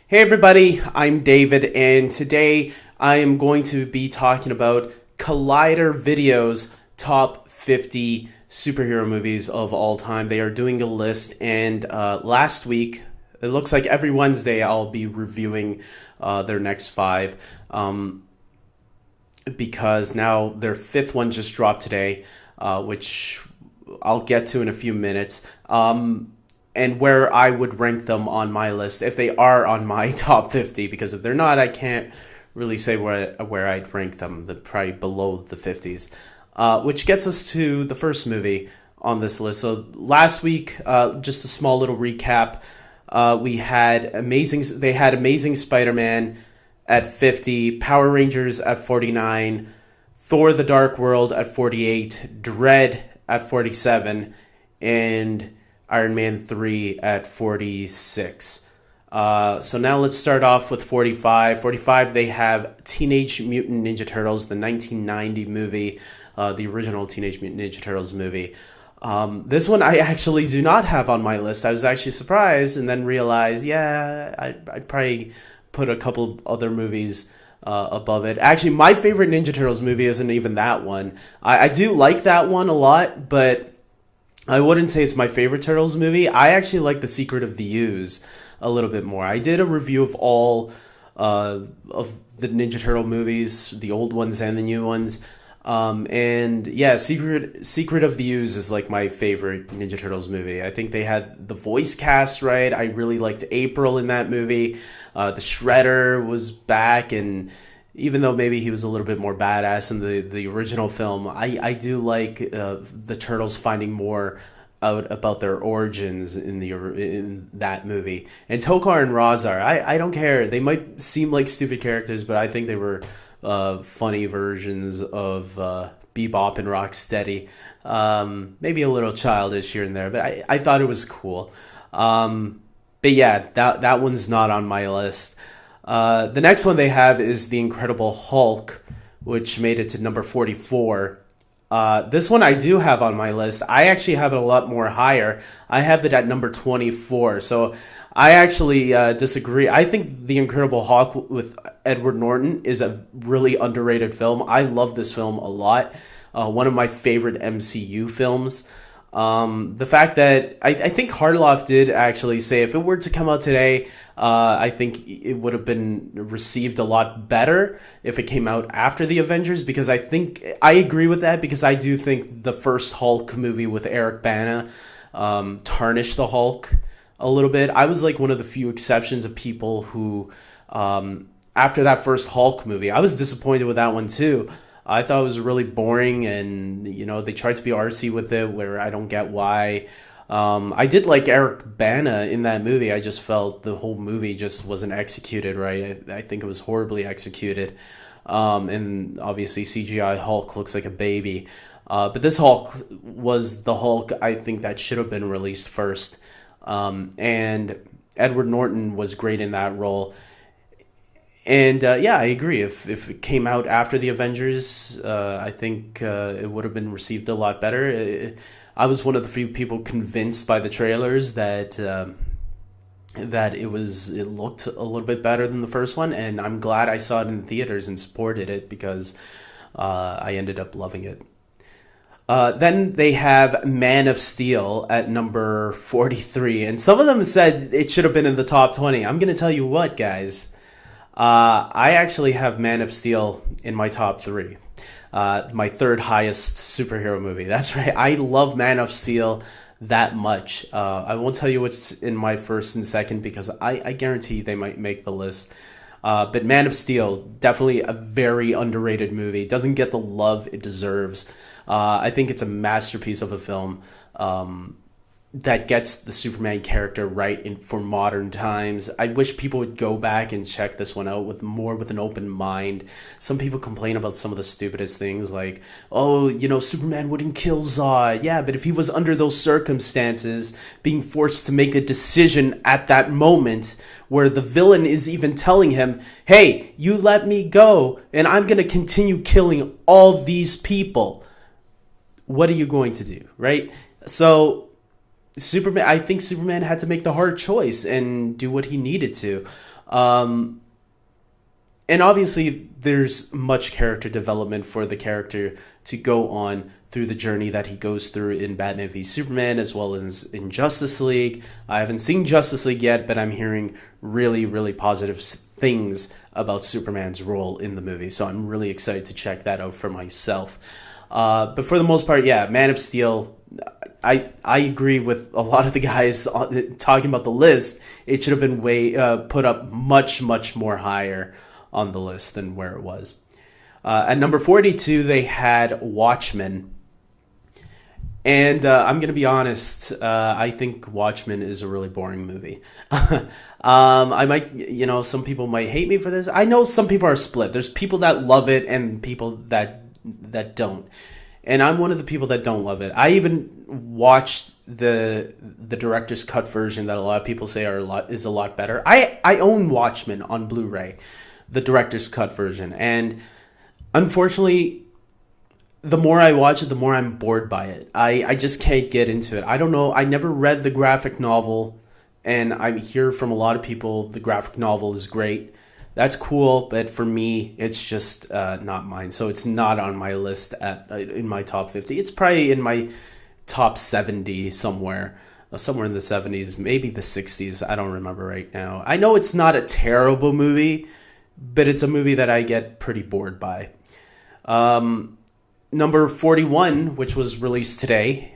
Hey everybody, I'm David, and today I am going to be talking about Collider Video's top 50 superhero movies of all time. They are doing a list, and last week, it looks like every Wednesday I'll be reviewing their next five, because now their fifth one just dropped today, which I'll get to in a few minutes. And where I would rank them on my list if they are on my top 50, because if they're not, I can't really say where I'd rank them. They're probably below the 50s. Which gets us to the first movie on this list. So last week, just a small little recap. We had Amazing Spider-Man at 50, Power Rangers at 49, Thor: The Dark World at 48, Dread at 47, and Iron Man 3 at 46. So now let's start off with 45. 45, they have Teenage Mutant Ninja Turtles, the 1990 movie, the original Teenage Mutant Ninja Turtles movie. This one I actually do not have on my list. I was actually surprised and then realized, I'd probably put a couple other movies above it. Actually, my favorite Ninja Turtles movie isn't even that one. I do like that one a lot, but I wouldn't say it's my favorite Turtles movie. I actually like The Secret of the Ooze a little bit more. I did a review of all of the Ninja Turtle movies, the old ones and the new ones. And yeah, Secret of the Ooze is like my favorite Ninja Turtles movie. I think they had the voice cast right. I really liked April in that movie. The Shredder was back, and even though maybe he was a little bit more badass in the original film, I do like the Turtles finding more out about their origins in that movie. And Tokar and Razar, I don't care. They might seem like stupid characters, but I think they were funny versions of Bebop and Rocksteady. Maybe a little childish here and there, but I thought it was cool. But yeah, that one's not on my list. The next one they have is The Incredible Hulk, which made it to number 44. This one I do have on my list. I actually have it a lot more higher. I have it at number 24. So I actually disagree. I think The Incredible Hulk with Edward Norton is a really underrated film. I love this film a lot. One of my favorite MCU films. The fact that I think Harloff did actually say if it were to come out today, I think it would have been received a lot better if it came out after the Avengers, because I agree with that, because I do think the first Hulk movie with Eric Bana tarnished the Hulk a little bit. I was like one of the few exceptions of people who, after that first Hulk movie, I was disappointed with that one too. I thought it was really boring, and they tried to be artsy with it, where I don't get why. I did like Eric Bana in that movie. I just felt the whole movie just wasn't executed right. I think it was horribly executed. And obviously CGI Hulk looks like a baby. But this Hulk was the Hulk I think that should have been released first. And Edward Norton was great in that role. And yeah, I agree. If it came out after the Avengers, I think it would have been received a lot better. I was one of the few people convinced by the trailers that it looked a little bit better than the first one, and I'm glad I saw it in theaters and supported it, because I ended up loving it. Then they have Man of Steel at number 43, and some of them said it should have been in the top 20. I'm going to tell you what, guys. I actually have Man of Steel in my top 3. My third highest superhero movie. That's right. I love Man of Steel that much. I won't tell you what's in my first and second, because I guarantee they might make the list. But Man of Steel, definitely a very underrated movie. Doesn't get the love it deserves. I think it's a masterpiece of a film. That gets the Superman character right for modern times. I wish people would go back and check this one out with an open mind. Some people complain about some of the stupidest things, like, oh, Superman wouldn't kill Zod. Yeah, but if he was under those circumstances, being forced to make a decision at that moment, where the villain is even telling him, hey, you let me go, and I'm going to continue killing all these people, what are you going to do, right? I think Superman had to make the hard choice and do what he needed to. And obviously, there's much character development for the character to go on through the journey that he goes through in Batman v Superman, as well as in Justice League. I haven't seen Justice League yet, but I'm hearing really, really positive things about Superman's role in the movie, so I'm really excited to check that out for myself. But for the most part, yeah, Man of Steel, I agree with a lot of the guys talking about the list. It should have been put up much, much more higher on the list than where it was. At number 42, they had Watchmen. And I'm going to be honest, I think Watchmen is a really boring movie. I might, some people might hate me for this. I know some people are split. There's people that love it and people that don't. And I'm one of the people that don't love it. I even watched the director's cut version that a lot of people say is a lot better. I own Watchmen on Blu-ray, the director's cut version, and unfortunately, the more I watch it, the more I'm bored by it. I just can't get into it. I don't know. I never read the graphic novel, and I hear from a lot of people the graphic novel is great. That's cool, but for me, it's just not mine. So it's not on my list in my top 50. It's probably in my top 70 somewhere in the 70s, maybe the 60s. I don't remember right now. I know it's not a terrible movie, but it's a movie that I get pretty bored by. Number 41, which was released today,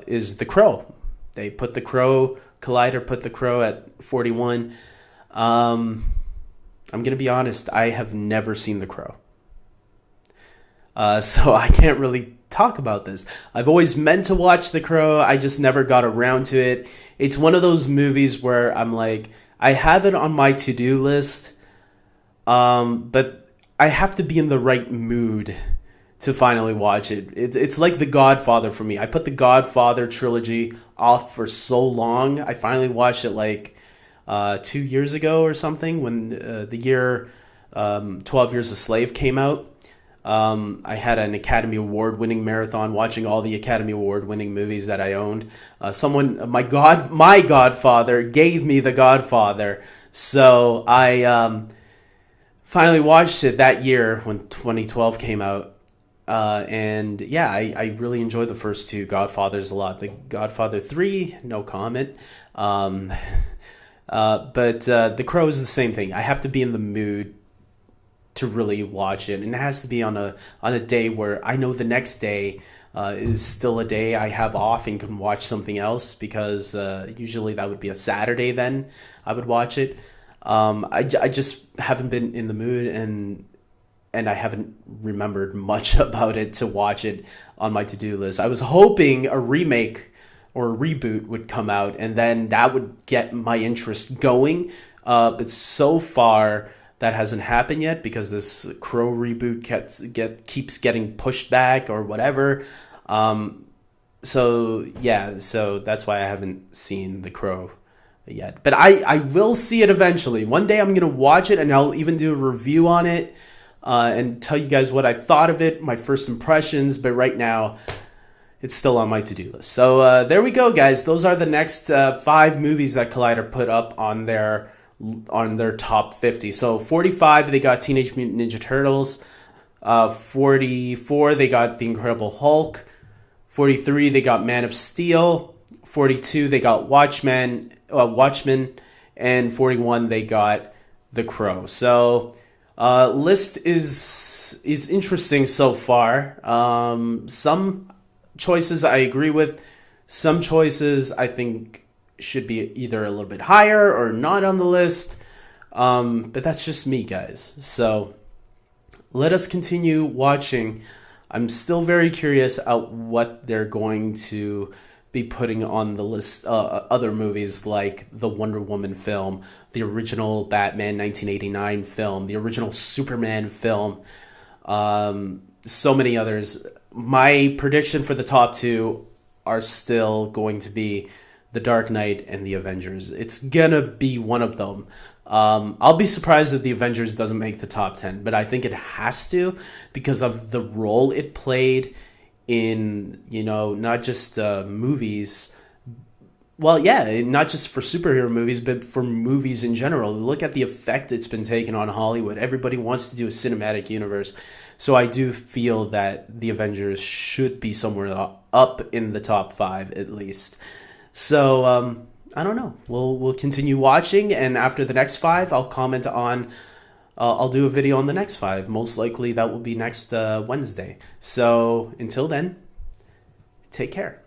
is The Crow. They put The Crow, Collider put The Crow at 41. I'm going to be honest, I have never seen The Crow. So I can't really talk about this. I've always meant to watch The Crow. I just never got around to it. It's one of those movies where I'm like, I have it on my to-do list, but I have to be in the right mood to finally watch it. It's like The Godfather for me. I put The Godfather trilogy off for so long. I finally watched it like 2 years ago or something when the year 12 Years a Slave came out. I had an Academy Award winning marathon watching all the Academy Award winning movies that I owned. My godfather gave me The Godfather. So I finally watched it that year when 2012 came out. And yeah, I really enjoyed the first two Godfathers a lot. The Godfather 3, no comment. But The Crow is the same thing. I have to be in the mood to really watch it, and it has to be on a day where I know the next day is still a day I have off and can watch something else, because usually that would be a Saturday then I would watch it. I just haven't been in the mood, and I haven't remembered much about it to watch it on my to-do list. I was hoping a remake or a reboot would come out, and then that would get my interest going. But so far, that hasn't happened yet, because this Crow reboot keeps getting pushed back or whatever. So that's why I haven't seen The Crow yet. But I will see it eventually. One day I'm going to watch it, and I'll even do a review on it and tell you guys what I thought of it, my first impressions. But right now, it's still on my to-do list. So there we go, guys. Those are the next 5 movies that Collider put up on their top 50. So 45, they got Teenage Mutant Ninja Turtles. 44, they got The Incredible Hulk. 43, they got Man of Steel. 42, they got Watchmen. And 41, they got The Crow. So list is interesting so far. Some choices I agree with. Some choices I think should be either a little bit higher or not on the list. But that's just me, guys. So let us continue watching. I'm still very curious about what they're going to be putting on the list. Other movies like the Wonder Woman film, the original Batman 1989 film, the original Superman film, so many others. My prediction for the top 2 are still going to be The Dark Knight and The Avengers. It's gonna be one of them. I'll be surprised if The Avengers doesn't make the top 10, but I think it has to, because of the role it played in, not just movies, Well, yeah, not just for superhero movies, but for movies in general. Look at the effect it's been taking on Hollywood. Everybody wants to do a cinematic universe. So I do feel that the Avengers should be somewhere up in the top five at least. So I don't know. We'll continue watching, and after the next five, I'll comment on. I'll do a video on the next five. Most likely that will be next Wednesday. So until then, take care.